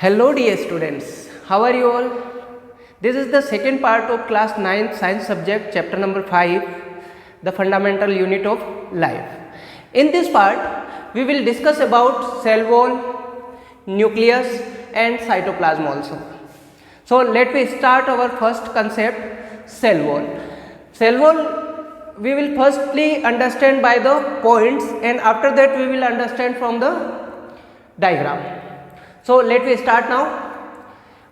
Hello dear students, how are you all? This is the second part of class 9 science subject chapter number 5, the fundamental unit of life. In this part we will discuss about cell wall, nucleus and cytoplasm also. So let me start our first concept, cell wall. Cell wall we will firstly understand by the points and after that we will understand from the diagram. So let me start now.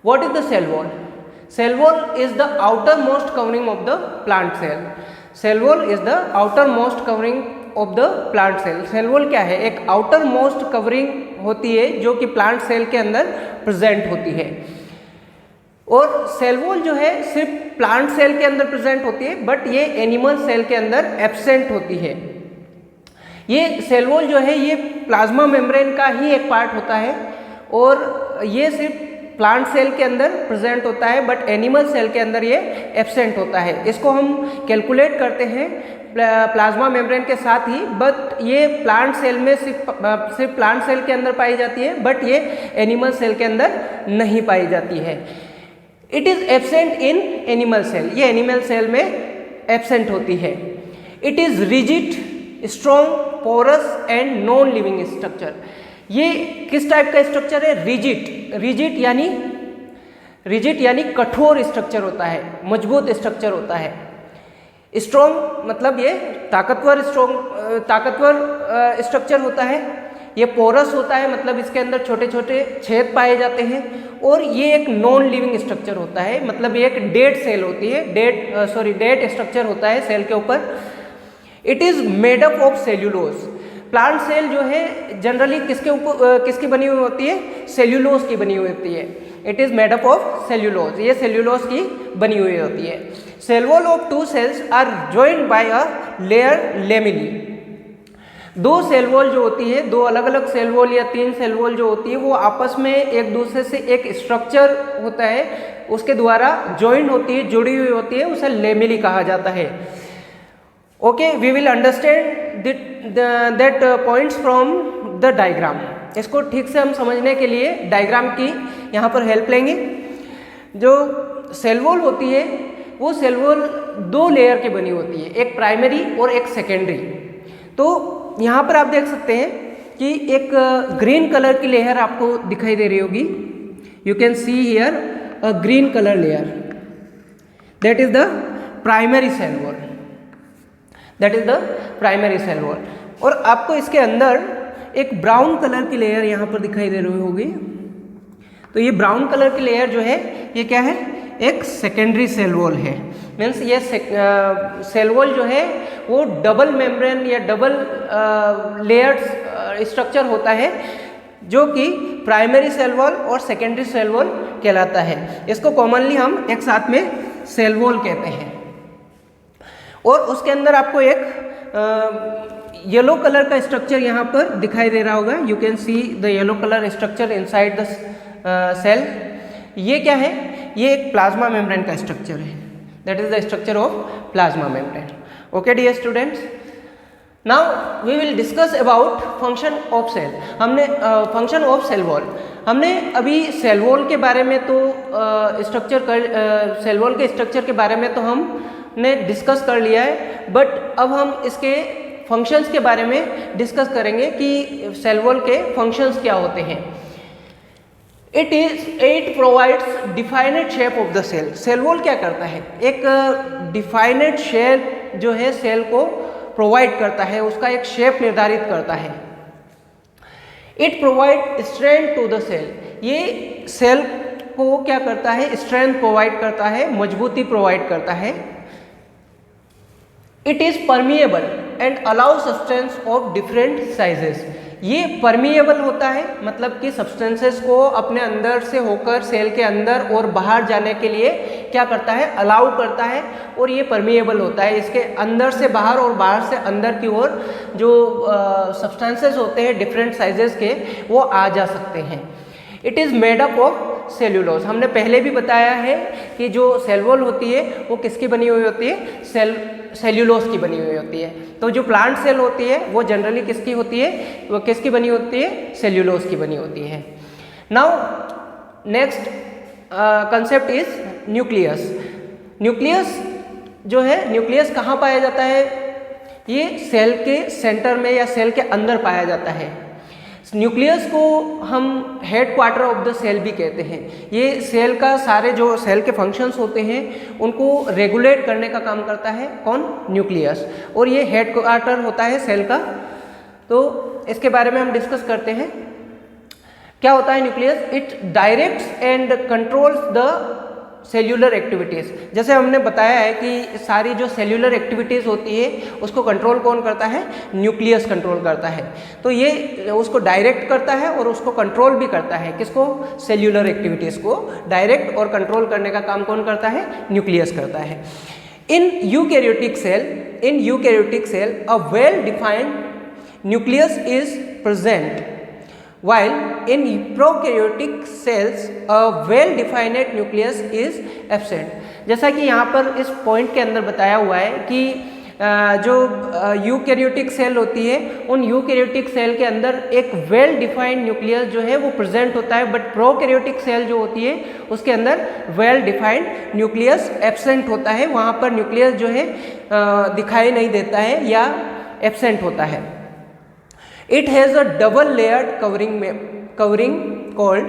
What is the cell wall? Cell wall is the outermost covering of the plant cell. Cell wall is the outermost covering of the plant cell. Cell wall क्या है? एक outermost covering होती है जो कि plant cell के अंदर present होती है. और सेल वॉल जो है सिर्फ प्लांट सेल के अंदर प्रेजेंट होती है बट ये एनिमल सेल के अंदर एब्सेंट होती है. ये सेल वॉल जो है ये प्लाज्मा मेम्ब्रेन का ही एक पार्ट होता है और ये सिर्फ प्लांट सेल के अंदर प्रेजेंट होता है बट एनिमल सेल के अंदर ये एब्सेंट होता है. इसको हम कैलकुलेट करते हैं प्लाज्मा मेम्ब्रेन के साथ ही बट ये प्लांट सेल में सिर्फ प्लांट सेल के अंदर पाई जाती है बट ये एनिमल सेल के अंदर नहीं पाई जाती है. It is absent in animal cell. ये एनिमल सेल में एब्सेंट होती है. It is rigid, strong, porous and non living structure. ये किस टाइप का स्ट्रक्चर है? रिजिड यानी कठोर स्ट्रक्चर होता है, मजबूत स्ट्रक्चर होता है. स्ट्रॉन्ग मतलब ये ताकतवर स्ट्रक्चर होता है. ये पोरस होता है मतलब इसके अंदर छोटे छोटे छेद पाए जाते हैं. और ये एक नॉन लिविंग स्ट्रक्चर होता है मतलब ये एक डेड सेल होती है, डेड स्ट्रक्चर होता है सेल के ऊपर. It is made up of cellulose. Plant cell जो है जनरली किसकी बनी हुई होती है? सेल्यूलोज की बनी हुई होती है. It is made up of cellulose. ये सेल्यूलोज की बनी हुई होती है. Cell wall of two cells are joined by a layer lamina. दो सेल वॉल जो होती है, दो अलग अलग सेल वॉल या तीन सेल वॉल जो होती है वो आपस में एक दूसरे से एक स्ट्रक्चर होता है उसके द्वारा जॉइंट होती है, जुड़ी हुई होती है, उसे लेमिनी कहा जाता है. Okay, we will understand that points from the diagram. इसको ठीक से हम समझने के लिए डायग्राम की यहाँ पर हेल्प लेंगे. जो सेल वॉल होती है वो सेल वॉल दो लेयर की बनी होती है, एक प्राइमरी और एक सेकेंडरी. तो यहाँ पर आप देख सकते हैं कि एक ग्रीन कलर की लेयर आपको दिखाई दे रही होगी. You can see here a green colour layer, that is the primary cell wall. और आपको इसके अंदर एक ब्राउन कलर की लेयर यहाँ पर दिखाई दे रही होगी. तो ये ब्राउन कलर की लेयर जो है ये क्या है? एक सेकेंडरी सेल वॉल है. मीन्स ये सेल वॉल जो है वो डबल मेम्ब्रेन या डबल लेयर्ड स्ट्रक्चर होता है जो कि प्राइमरी सेल वॉल और सेकेंडरी सेल वॉल कहलाता है. इसको कॉमनली हम एक साथ में सेल वॉल कहते हैं. और उसके अंदर आपको एक येलो कलर का स्ट्रक्चर यहाँ पर दिखाई दे रहा होगा. You can see the yellow colour structure inside the cell. ये क्या है? ये एक प्लाज्मा मेम्ब्रेन का स्ट्रक्चर है. That is the structure of plasma membrane. Okay dear students, now we will discuss about function of cell. Function of cell wall हमने अभी cell wall के बारे में तो सेल वॉल के स्ट्रक्चर के बारे में तो हमने डिस्कस कर लिया है बट अब हम इसके फंक्शंस के बारे में डिस्कस करेंगे कि सेल वॉल के फंक्शंस क्या होते हैं. It provides defined shape of the cell. Cell wall क्या करता है? एक डिफाइनेड शेप जो है सेल को प्रोवाइड करता है, उसका एक शेप निर्धारित करता है. It provide strength to the cell. ये सेल को क्या करता है? स्ट्रेंथ प्रोवाइड करता है, मजबूती प्रोवाइड करता है. It is permeable and allow substance of different sizes. ये परमिएबल होता है मतलब कि सब्सटेंसेस को अपने अंदर से होकर सेल के अंदर और बाहर जाने के लिए क्या करता है? अलाउ करता है. और ये परमिएबल होता है, इसके अंदर से बाहर और बाहर से अंदर की ओर जो सब्सटेंसेस होते हैं डिफरेंट साइजेस के वो आ जा सकते हैं. It is made up of cellulose. हमने पहले भी बताया है कि जो सेल वॉल होती है वो किसकी बनी हुई होती है? सेल्यूलोज की बनी हुई होती है. तो जो प्लांट सेल होती है वो जनरली किसकी होती है? वो किसकी बनी होती है? सेल्यूलोज की बनी होती है. Now next concept is nucleus. Nucleus जो है, न्यूक्लियस कहाँ पाया जाता है? ये सेल के सेंटर में या सेल के अंदर पाया जाता है। न्यूक्लियस को हम head quarter of the cell भी कहते हैं। ये सेल का सारे जो सेल के फंक्शंस होते हैं उनको रेगुलेट करने का काम करता है कौन? न्यूक्लियस। और ये हेड क्वार्टर होता है सेल का। तो इसके बारे में हम डिस्कस करते हैं। क्या होता है nucleus? It directs and controls the cellular activities. जैसे हमने बताया है कि सारी जो सेल्यूलर एक्टिविटीज़ होती है उसको कंट्रोल कौन करता है? न्यूक्लियस कंट्रोल करता है। तो ये उसको डायरेक्ट करता है और उसको कंट्रोल भी करता है। किसको? सेल्यूलर एक्टिविटीज़ को डायरेक्ट और कंट्रोल करने का काम कौन करता है? न्यूक्लियस करता है। In eukaryotic cell a well defined nucleus is present, while in prokaryotic cells a well defined nucleus is absent। जैसा कि यहाँ पर इस पॉइंट के अंदर बताया हुआ है कि जो यूकैरियोटिक सेल होती है उन यूकैरियोटिक सेल के अंदर एक वेल डिफाइंड न्यूक्लियस जो है वो प्रेजेंट होता है, बट प्रोकैरियोटिक सेल जो होती है उसके अंदर वेल डिफाइंड न्यूक्लियस एब्सेंट होता है। वहाँ पर न्यूक्लियस जो है दिखाई नहीं देता है या एब्सेंट होता है। It has a double layered covering called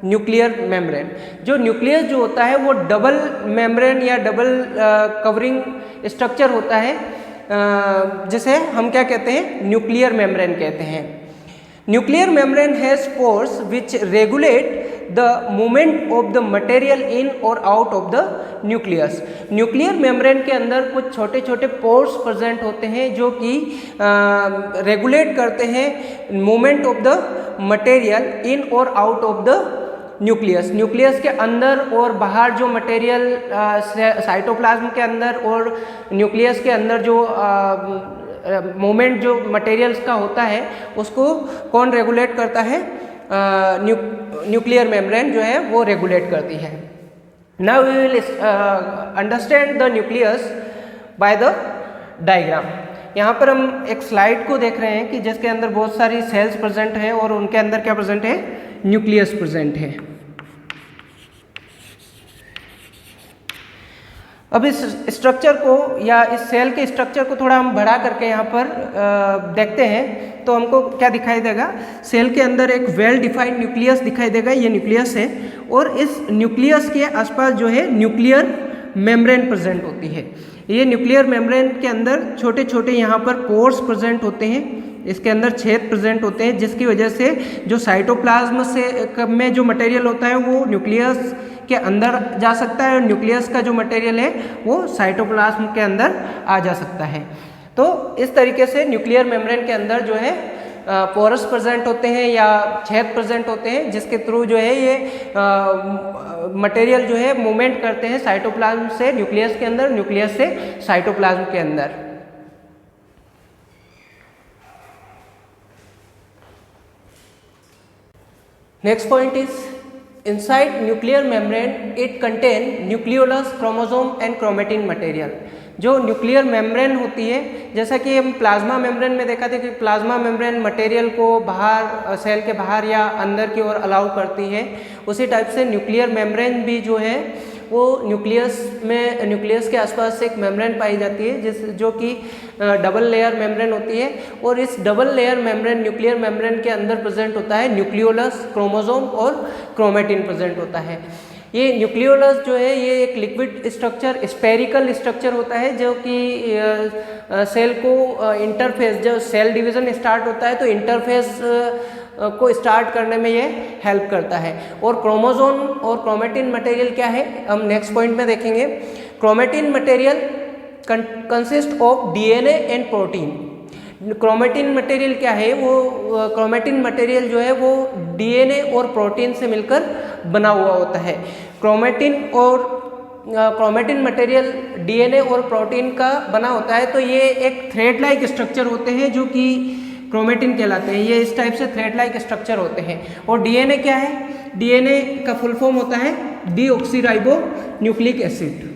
nuclear membrane. जो न्यूक्लियस जो होता है वो डबल मेम्ब्रेन या डबल कवरिंग स्ट्रक्चर होता है, जिसे हम क्या कहते हैं? न्यूक्लियर मेम्ब्रेन कहते हैं। Nuclear membrane has pores which regulate the movement of the material in और out of the nucleus. Nuclear membrane के अंदर कुछ छोटे छोटे पोर्स प्रेजेंट होते हैं जो कि रेगुलेट करते हैं movement of the material in और out of the nucleus. Nucleus के अंदर और बाहर जो मटेरियल साइटोप्लाज्म के अंदर और न्यूक्लियस के अंदर जो मूवमेंट जो मटेरियल्स का होता है उसको कौन रेगुलेट करता है? न्यूक्लियर मेम्ब्रेन जो है वो रेगुलेट करती है। Now we will understand the nucleus by the diagram. यहाँ पर हम एक स्लाइड को देख रहे हैं कि जिसके अंदर बहुत सारी सेल्स प्रेजेंट है और उनके अंदर क्या प्रेजेंट है? न्यूक्लियस प्रेजेंट है। अब इस स्ट्रक्चर को या इस सेल के स्ट्रक्चर को थोड़ा हम बढ़ा करके यहाँ पर देखते हैं तो हमको क्या दिखाई देगा? सेल के अंदर एक वेल डिफाइंड न्यूक्लियस दिखाई देगा। ये न्यूक्लियस है और इस न्यूक्लियस के आसपास जो है न्यूक्लियर मेम्ब्रेन प्रेजेंट होती है। ये न्यूक्लियर मेम्ब्रेन के अंदर छोटे छोटे यहाँ पर पोर्स प्रेजेंट होते हैं, इसके अंदर छेद प्रेजेंट होते हैं, जिसकी वजह से जो साइटोप्लाज्म से में जो मटेरियल होता है वो न्यूक्लियस के अंदर जा सकता है और न्यूक्लियस का जो मटेरियल है वो साइटोप्लाज्म के अंदर आ जा सकता है। तो इस तरीके से न्यूक्लियर मेम्ब्रेन के अंदर जो है पोरस प्रेजेंट होते हैं या छेद प्रेजेंट होते हैं, जिसके थ्रू जो है ये मटेरियल जो है मूवमेंट करते हैं साइटोप्लाज्म से न्यूक्लियस के अंदर, न्यूक्लियस से साइटोप्लाज्म के अंदर। Next point is inside nuclear membrane it contain nucleolus, chromosome and chromatin material। जो न्यूक्लियर मेम्ब्रेन होती है, जैसा कि हम प्लाज्मा मेम्ब्रेन में देखा था कि प्लाज्मा मेम्ब्रेन मटेरियल को बाहर सेल के बाहर या अंदर की ओर अलाउ करती है, उसी टाइप से न्यूक्लियर मेम्ब्रेन भी जो है वो न्यूक्लियस के आसपास एक मेम्ब्रेन पाई जाती है जो कि डबल लेयर मेम्ब्रेन होती है। और इस double layer membrane nuclear membrane के अंदर प्रेजेंट होता है न्यूक्लियोलस, क्रोमोसोम और क्रोमेटिन प्रेजेंट होता है। ये न्यूक्लियोलस जो है ये एक लिक्विड स्ट्रक्चर, स्पेरिकल स्ट्रक्चर होता है जो कि सेल को इंटरफेस, जब सेल डिवीजन स्टार्ट होता है तो इंटरफेस को स्टार्ट करने में ये हेल्प करता है। और क्रोमोसोम और क्रोमेटिन मटेरियल क्या है हम नेक्स्ट पॉइंट में देखेंगे। Chromatin material consist of DNA and protein. Chromatin material क्या है? वो क्रोमेटिन मटेरियल जो है वो डीएनए और प्रोटीन से मिलकर बना हुआ होता है। क्रोमेटिन मटेरियल डीएनए और प्रोटीन का बना होता है, तो ये एक थ्रेड लाइक स्ट्रक्चर होते हैं जो कि क्रोमेटिन कहलाते हैं। ये इस टाइप से थ्रेड लाइक स्ट्रक्चर होते हैं। और डीएनए क्या है? डीएनए का फुल फॉर्म होता है डीऑक्सीराइबो न्यूक्लिक एसिड।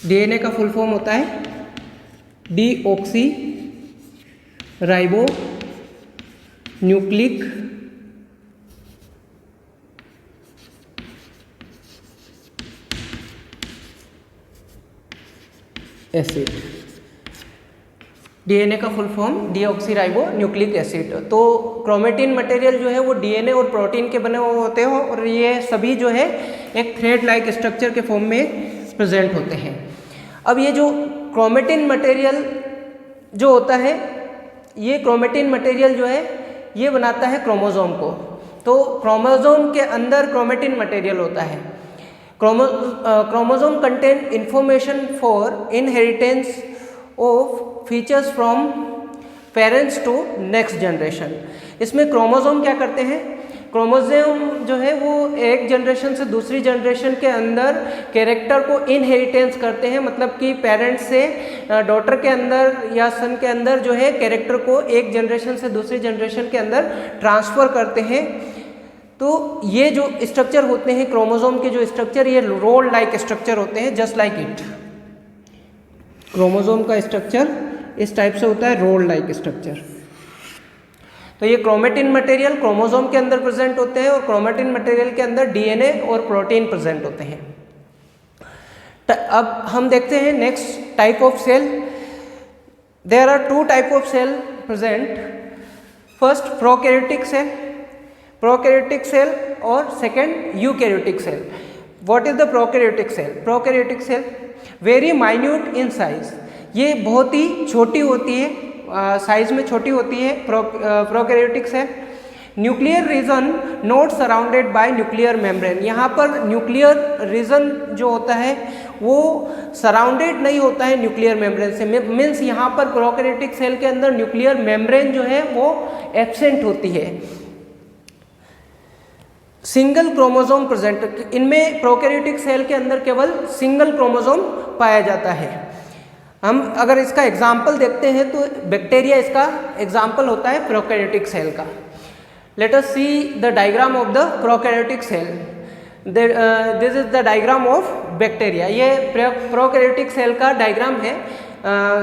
डीएनए का फुल फॉर्म होता है deoxyribonucleic acid. DNA का full form deoxyribonucleic acid. तो क्रोमेटिन मटेरियल जो है वो डीएनए और प्रोटीन के बने हुए होते हैं और ये सभी जो है एक थ्रेड लाइक स्ट्रक्चर के फॉर्म में प्रेजेंट होते हैं। अब ये जो क्रोमेटिन मटेरियल जो होता है, ये क्रोमेटिन मटेरियल जो है ये बनाता है क्रोमोसोम को। तो क्रोमोसोम के अंदर क्रोमेटिन मटेरियल होता है। Chromosome contain information for inheritance of features from parents to next generation. इसमें क्रोमोसोम क्या करते हैं, क्रोमोसोम जो है वो एक जनरेशन से दूसरी जनरेशन के अंदर कैरेक्टर को इनहेरिटेंस करते हैं, मतलब कि पेरेंट्स से डॉटर के अंदर या सन के अंदर जो है कैरेक्टर को एक जनरेशन से दूसरी जनरेशन के अंदर ट्रांसफ़र करते हैं। तो ये जो स्ट्रक्चर होते हैं क्रोमोसोम के जो स्ट्रक्चर, ये रोल लाइक स्ट्रक्चर होते हैं, जस्ट लाइक इट। क्रोमोसोम का स्ट्रक्चर इस टाइप से होता है, रोल लाइक स्ट्रक्चर। तो ये क्रोमेटिन मटेरियल क्रोमोसोम के अंदर प्रेजेंट होते हैं और क्रोमेटिन मटेरियल के अंदर डीएनए और प्रोटीन प्रेजेंट होते हैं। अब हम देखते हैं next type of cell. There are two type of cell present. First prokaryotic cell, prokaryotic cell, और second eukaryotic cell. What is the prokaryotic cell? Prokaryotic cell very minute in size, ये बहुत ही छोटी होती है, साइज में छोटी होती है prokaryotic cell. Nuclear region not surrounded by nuclear membrane, यहाँ पर न्यूक्लियर रीजन जो होता है वो सराउंडेड नहीं होता है न्यूक्लियर मेम्ब्रेन से। मीन्स यहाँ पर प्रोकैरियोटिक सेल के अंदर न्यूक्लियर मेम्ब्रेन जो है वो एब्सेंट होती है। सिंगल क्रोमोसोम प्रेजेंट, इनमें प्रोकैरियोटिक सेल के अंदर केवल सिंगल क्रोमोसोम पाया जाता है। हम अगर इसका एग्जाम्पल देखते हैं तो बैक्टीरिया इसका एग्जाम्पल होता है प्रोकैरियोटिक सेल का। Let us see the diagram of the prokaryotic cell. This is the diagram of bacteria. ये प्रोकैरियोटिक सेल का डायग्राम है।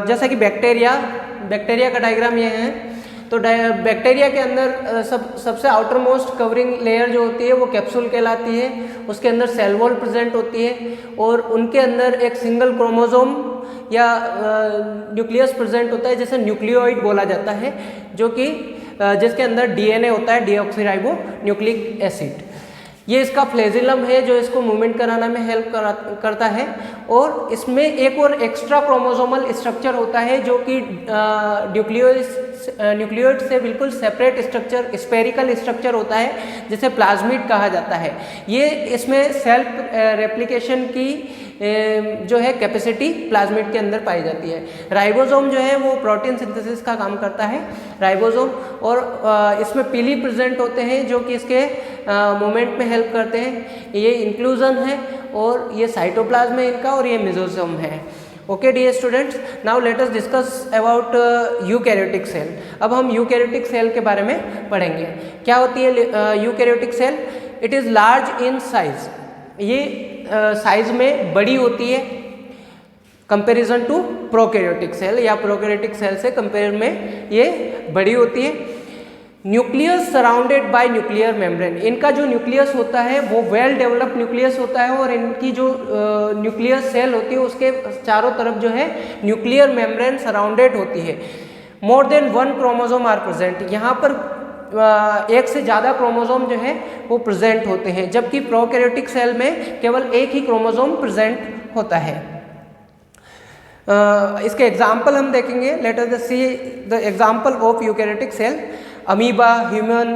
जैसा कि बैक्टीरिया का डायग्राम ये है। तो बैक्टीरिया के अंदर सबसे आउटर मोस्ट कवरिंग लेयर जो होती है वो कैप्सूल कहलाती है। उसके अंदर सेल वॉल प्रेजेंट होती है और उनके अंदर एक सिंगल क्रोमोसोम या न्यूक्लियस प्रेजेंट होता है, जैसे न्यूक्लियोइड बोला जाता है, जो कि जिसके अंदर डीएनए होता है, डीऑक्सीराइबो न्यूक्लिक एसिड। ये इसका फ्लैजिलम है जो इसको मूवमेंट कराने में हेल्प करता है। और इसमें एक और एक्स्ट्रा क्रोमोसोमल स्ट्रक्चर होता है जो कि न्यूक्लियोइड से बिल्कुल सेपरेट स्ट्रक्चर, स्फेरिकल स्ट्रक्चर होता है, जिसे प्लाज्मिड कहा जाता है। ये इसमें सेल्फ रेप्लिकेशन की जो है कैपेसिटी प्लाज्मिड के अंदर पाई जाती है। राइबोसोम जो है वो प्रोटीन सिंथेसिस का काम करता है, राइबोसोम, और इसमें पीली प्रेजेंट होते हैं जो कि इसके मूवमेंट में हेल्प करते हैं। ये इंक्लूजन है और ये साइटोप्लाज्म है इनका, और ये मेसोसोम है। Okay dear students, now let us discuss about eukaryotic cell. अब हम यूकैरियोटिक सेल के बारे में पढ़ेंगे। क्या होती है eukaryotic cell? It is large in size, ये साइज में बड़ी होती है कंपैरिजन टू प्रोकैरियोटिक सेल, या प्रोकैरियोटिक सेल से कंपेयर में ये बड़ी होती है। Nucleus surrounded by nuclear membrane, इनका जो न्यूक्लियस होता है वो वेल डेवलप्ड न्यूक्लियस होता है और इनकी जो न्यूक्लियस सेल होती है उसके चारों तरफ जो है न्यूक्लियर मेम्ब्रेन सराउंडेड होती है। More than 1 chromosome are present, यहाँ पर एक से ज़्यादा क्रोमोसोम जो है वो प्रेजेंट होते हैं, जबकि प्रोकैरियोटिक सेल में केवल एक ही क्रोमोसोम प्रेजेंट होता है। इसके एग्जाम्पल हम देखेंगे। Let us see the example of eukaryotic cell. Amoeba, human,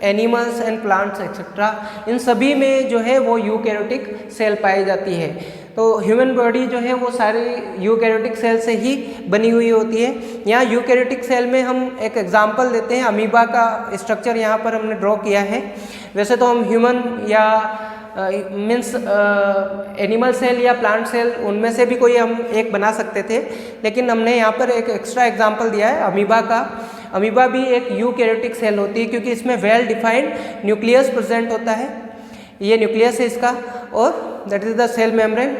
animals and plants etcetera, इन सभी में जो है वो यूकैरियोटिक सेल पाई जाती है। तो ह्यूमन बॉडी जो है वो सारी यूकैरियोटिक सेल से ही बनी हुई होती है। यहाँ यूकैरियोटिक सेल में हम एक एग्जांपल देते हैं, अमीबा का स्ट्रक्चर यहाँ पर हमने ड्रॉ किया है। वैसे तो हम ह्यूमन या मीन्स एनिमल सेल या प्लांट सेल उनमें से भी कोई हम एक बना सकते थे, लेकिन हमने यहाँ पर एक एक्स्ट्रा एग्जांपल दिया है अमीबा का। अमीबा भी एक यूकैरियोटिक सेल होती है क्योंकि इसमें वेल डिफाइंड न्यूक्लियस प्रेजेंट होता है। ये न्यूक्लियस है इसका, और that is the cell membrane.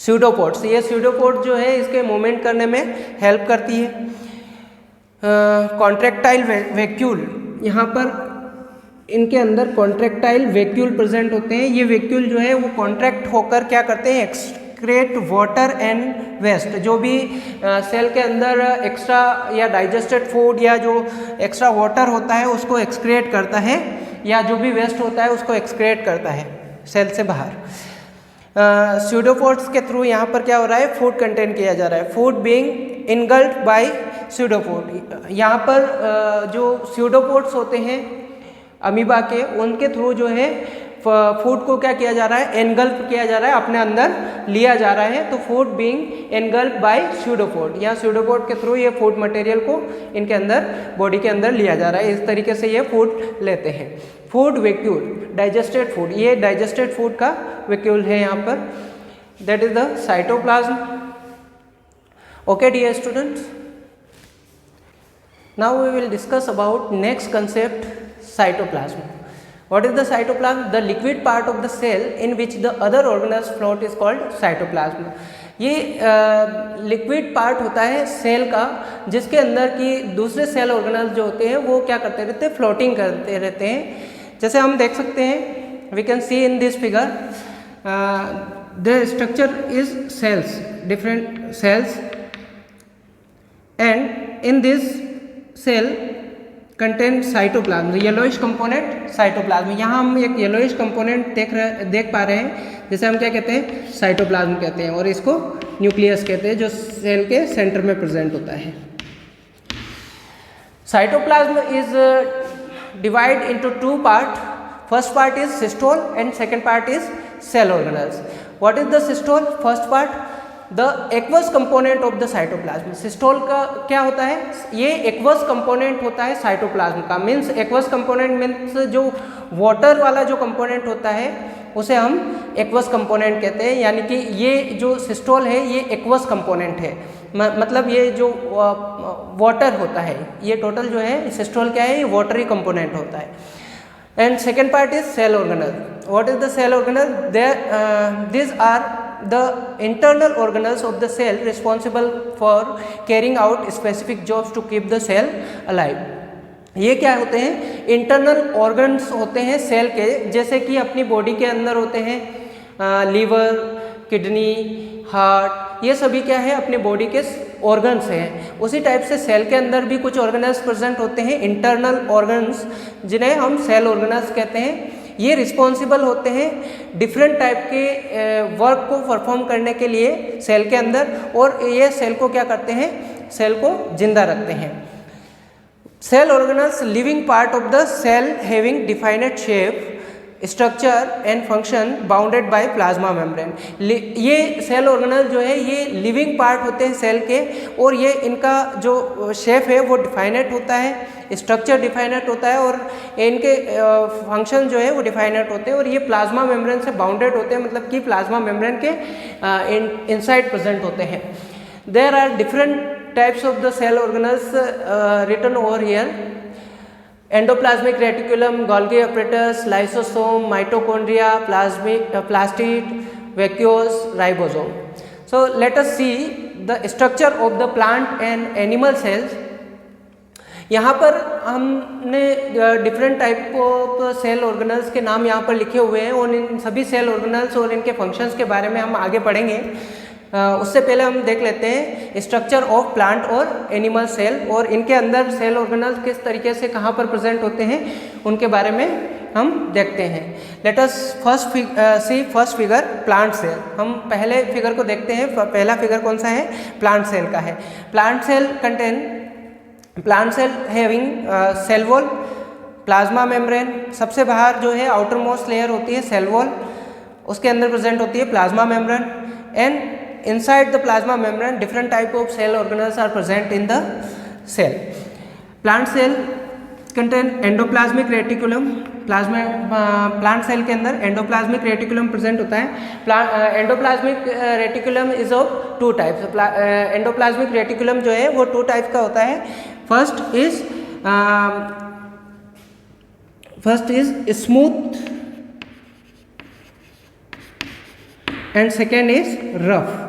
Pseudopods, ये स्यूडोपोड जो है इसके मूवमेंट करने में हेल्प करती है। कॉन्ट्रैक्टाइल वैक्यूल, यहाँ पर इनके अंदर कॉन्ट्रैक्टाइल वैक्यूल प्रेजेंट होते हैं। ये वैक्यूल जो है वो कॉन्ट्रैक्ट होकर क्या करते हैं, एक्सक्रेट वाटर एंड वेस्ट, जो भी सेल के अंदर एक्स्ट्रा या डाइजेस्टेड फूड या जो एक्स्ट्रा वाटर होता है उसको एक्सक्रेट करता है, या जो भी वेस्ट होता है उसको एक्सक्रेट करता है सेल से बाहर। स्यूडोपोड्स के थ्रू यहाँ पर क्या हो रहा है, फूड कंटेन किया जा रहा है, फूड बीइंग इनगल्फ्ड बाय स्यूडोपोड। यहाँ पर जो स्यूडोपोड्स होते हैं अमीबा के, उनके थ्रू जो है फूड को क्या किया जा रहा है, एनगल्फ किया जा रहा है, अपने अंदर लिया जा रहा है। तो फूड बीइंग एनगल्फ बाय स्यूडोपोड, या स्यूडोपोड के थ्रू ये फूड मटेरियल को इनके अंदर बॉडी के अंदर लिया जा रहा है। इस तरीके से ये फूड लेते हैं। फूड वैक्यूल, डाइजेस्टेड फूड, ये डाइजेस्टेड फूड का वैक्यूल है यहाँ पर, that is the cytoplasm. Okay dear students, now we will discuss about next concept, cytoplasm. What is the cytoplasm? The liquid part of the cell in which the other organelles float is called cytoplasm. ये liquid part होता है cell का, जिसके अंदर की दूसरे cell organelles जो होते हैं वो क्या करते रहते हैं, फ्लोटिंग करते रहते हैं। जैसे हम देख सकते हैं, we can see in this figure, the structure is cells, different cells, and in this cell content cytoplasm, yellowish component cytoplasm. यहाँ हम एक येलोइश कंपोनेंट देख पा रहे हैं, जिसे हम क्या कहते हैं, साइटोप्लाज्म कहते हैं, और इसको न्यूक्लियस कहते हैं, जो सेल के सेंटर में प्रेजेंट होता है। Cytoplasm is divide into two part, first part is cytosol and second part is cell organelles. What is the cytosol? First part, the aqueous component of the cytoplasm. Cytosol का क्या होता है, ये aqueous component होता है cytoplasm का। Means aqueous component means जो water वाला जो कंपोनेंट होता है उसे हम एक्वस कंपोनेंट कहते हैं, यानी कि ये जो सिस्टोल है ये एक्वस कंपोनेंट है, मतलब ये जो वाटर होता है, ये टोटल जो है सिस्टोल क्या है, ये वाटरी कंपोनेंट होता है। And second part is cell organelle. What is the cell organelle? these are the internal organelles of the cell responsible for carrying out specific jobs to keep the cell alive. ये क्या होते हैं, internal organs होते हैं cell के, जैसे कि अपनी बॉडी के अंदर होते हैं लीवर, किडनी, हार्ट, ये सभी क्या है अपनी बॉडी के ऑर्गन्स हैं। उसी टाइप से सेल के अंदर भी कुछ ऑर्गेनल्स प्रेजेंट होते हैं, इंटरनल ऑर्गन्स, जिन्हें हम सेल ऑर्गेनल्स कहते हैं। ये रिस्पॉन्सिबल होते हैं डिफरेंट टाइप के वर्क को परफॉर्म करने के लिए सेल के अंदर, और ये सेल को क्या करते हैं, सेल को जिंदा रखते हैं। Cell organelles living part of the cell having defined shape, structure and function bounded by plasma membrane. ये सेल ऑर्गेनल जो है ये लिविंग पार्ट होते हैं सेल के, और ये इनका जो शेप है वो डिफाइनेट होता है, स्ट्रक्चर डिफाइनेट होता है, और इनके फंक्शन जो है वो डिफाइनेट होते हैं, और ये प्लाज्मा मेम्ब्रेन से बाउंडेड होते हैं, मतलब कि प्लाज्मा मेम्ब्रेन के इनसाइड प्रेजेंट होते हैं। There are different types of the cell organelles written over here: endoplasmic reticulum, Golgi apparatus, lysosome, mitochondria, plastid, vacuoles, ribosome. So let us see the structure of the plant and animal cells. यहाँ पर हमने different type of cell organelles के नाम यहाँ पर लिखे हुए हैं, और इन सभी सेल ऑर्गेनल्स और इनके फंक्शंस के बारे में हम आगे पढ़ेंगे। उससे पहले हम देख लेते हैं स्ट्रक्चर ऑफ प्लांट और एनिमल सेल, और इनके अंदर सेल ऑर्गेनल्स किस तरीके से कहाँ पर प्रेजेंट होते हैं उनके बारे में हम देखते हैं। Let us first figure plant cell. हम पहले फिगर को देखते हैं। पहला फिगर कौन सा है, प्लांट सेल का है। Plant cell contain plant cell having cell wall, plasma membrane, सबसे बाहर जो है आउटर मोस्ट लेयर होती है सेल वॉल, उसके अंदर प्रेजेंट होती है plasma membrane, and inside the plasma membrane different type of cell organelles are present in the cell. Plant cell contain endoplasmic reticulum. Plant cell के अंदर एंडोप्लाज्मिक रेटिकुलम प्रेजेंट होता है। Endoplasmic reticulum is of two types. Endoplasmic reticulum जो है वो two type का होता है। First is smooth and second is rough.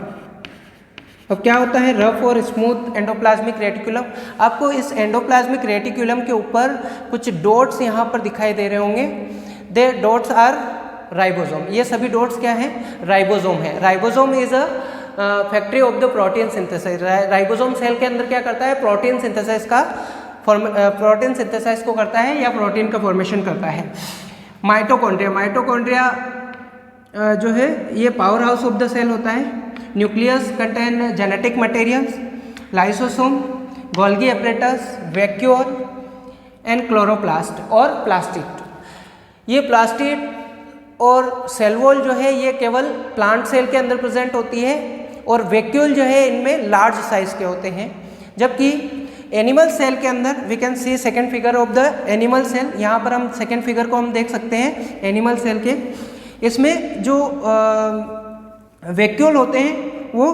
अब क्या होता है रफ और स्मूथ एंडोप्लाज्मिक रेटिकुलम? आपको इस एंडोप्लाज्मिक रेटिकुलम के ऊपर कुछ डॉट्स यहाँ पर दिखाई दे रहे होंगे। They dots are ribosome. ये सभी डॉट्स क्या हैं? राइबोसोम है। Ribosome is a factory of the protein synthesize. Ribosome cell के अंदर क्या करता है? प्रोटीन सिंथेसाइज का प्रोटीन सिंथेसाइज को करता है या प्रोटीन का फॉर्मेशन करता है। माइटोकॉन्ड्रिया, माइटोकॉन्ड्रिया जो है ये powerhouse of the cell होता है। Nucleus contain genetic materials, lysosome, Golgi apparatus, vacuole and chloroplast और प्लास्टिड। ये प्लास्टिड और सेल वॉल जो है ये केवल प्लांट सेल के अंदर प्रेजेंट होती है और वैक्यूल जो है इनमें लार्ज साइज के होते हैं। जबकि एनिमल सेल के अंदर we can see second figure of the animal cell. यहाँ पर हम सेकेंड फिगर को हम देख सकते हैं एनिमल सेल के। इसमें जो वैक्यूल होते हैं वो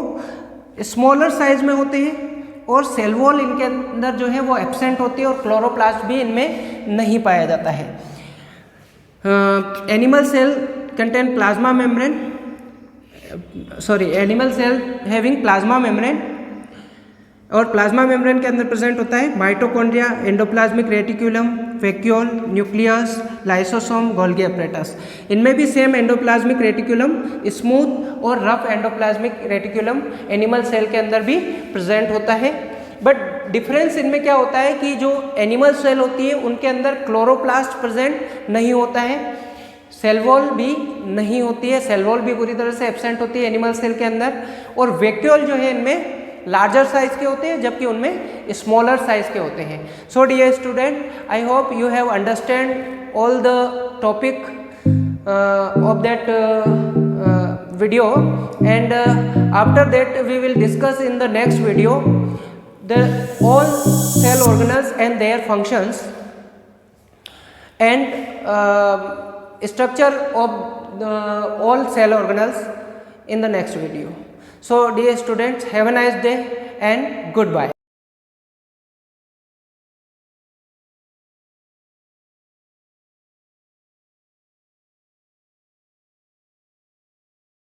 स्मॉलर साइज में होते हैं और सेल वॉल इनके अंदर जो है वो एब्सेंट होती है और क्लोरोप्लास्ट भी इनमें नहीं पाया जाता है। Animal cell contain plasma membrane, animal cell having plasma membrane और प्लाज्मा मेम्ब्रेन के अंदर प्रेजेंट होता है mitochondria, endoplasmic reticulum, vacuole, nucleus, lysosome, Golgi apparatus. इनमें भी सेम एंडोप्लाज्मिक रेटिकुलम, स्मूथ और rough endoplasmic reticulum animal cell के अंदर भी प्रेजेंट होता है। बट डिफरेंस इनमें क्या होता है कि जो एनिमल सेल होती है उनके अंदर क्लोरोप्लास्ट प्रेजेंट नहीं होता है, सेल वॉल भी नहीं होती है, सेल वॉल भी पूरी तरह से एब्सेंट होती है एनिमल सेल के अंदर, और वैक्यूल जो है इनमें लार्जर साइज के होते हैं जबकि उनमें स्मॉलर साइज के होते हैं। So dear student, I hope you have understand all the topic of that video, and after that we will discuss in the next video the all cell organelles and their functions and structure of the all cell organelles in the next video. So dear students, have a nice day and goodbye.